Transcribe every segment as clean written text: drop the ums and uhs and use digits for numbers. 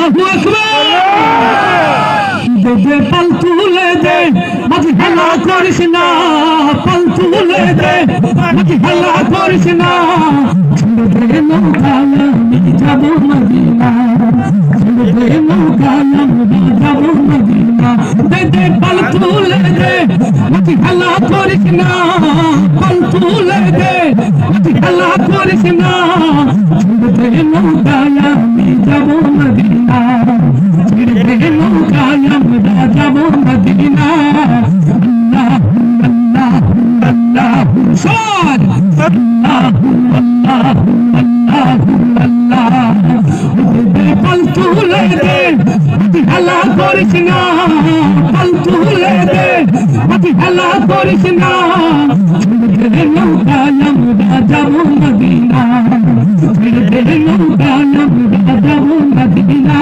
আল্লাহু আকবার দে পাল তুলে দে মাঝি হেলা করিস না পাল তুলে দে মাঝি হেলা করিস না ছেড়ে দে নৌকা আমি যাব মদিনা ছেড়ে দে নৌকা আমি যাব মদিনা দে পাল তুলে দে মাঝি হেলা করিস না পাল তুলে দে মাঝি হেলা করিস না ছেড়ে দে নৌকা আমি যাব মদিনা ছেড়ে দে নৌকা আমরা যাব মদিনা আল্লাহ আল্লাহ সর আল্লাহ আল্লাহ আল্লাহ পাল তুলে দে হেলা করিস না পাল তুলে দে হেলা করিস না ছেড়ে দে নৌকা আমরা যাব মদিনা ছেড়ে দে নৌকা আমরা যাব মদিনা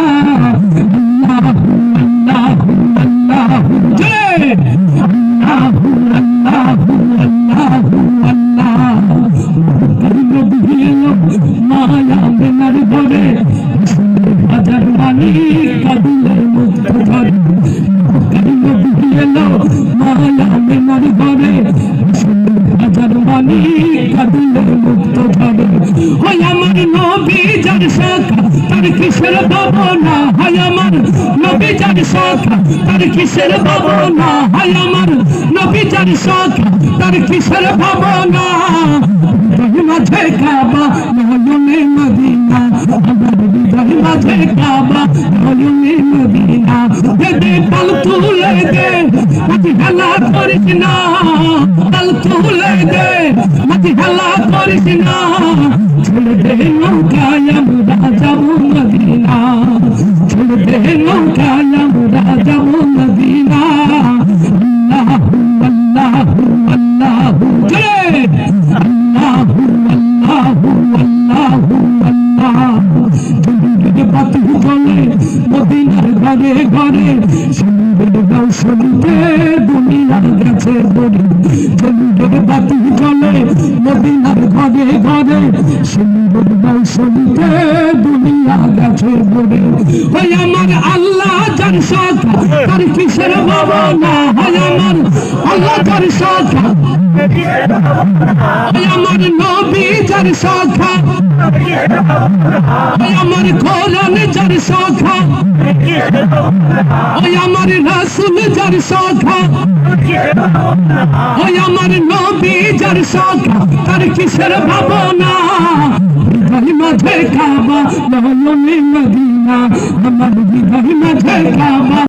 মায়া বেনার ঘরে হাজার মানি কাঁদিলে মুক্ত ধরে মায়া বেনার ঘরে হাজার মানি কাঁদিলে মুক্ত ধরে হয় আমার নবী যার শাখা তার কিসের ভাবনা হয় আমার নবী যার শাখা তার কিসের ভাবনা হয় আমার নবী যার শাখা তার কিসের ভাবনা মাঝে কাবা নয়নে মদিনা আমার হৃদয় মাঝে কাবা নয়নে মদিনা দে পাল তুলে দে মাঝি হেলা করিস না পাল তুলে দে মাঝি হেলা করিস না ছেড়ে দে নৌকা আমরা যাব মদিনা ছেড়ে দে নৌকা আমরা যাব মদিনা আল্লাহ আল্লাহ আল্লাহ জয় মদিনার ঘরে ঘরে সুন্দর গাও শুনতে দুনিয়া গেছে বলে সুন্দর বাতি চলে মদিনার ঘরে ঘরে সুন্দর গাও শুনতে দুনিয়া গেছে বলে ওই আমার আল্লাহ যার শাখা তার কিসের ভাবনা হয় আমার আল্লাহ যার শাখা ওই আমার নবী যার শাখা ওই আমার কোরআন যার শাখা ওই আমার রাসূল যার শাখা ওই আমার নবী যার শাখা তার কিসের ভাবনা হৃদয় মাঝে কাবা নয়নে মদিনা আমার হৃদয় মাঝে কাবা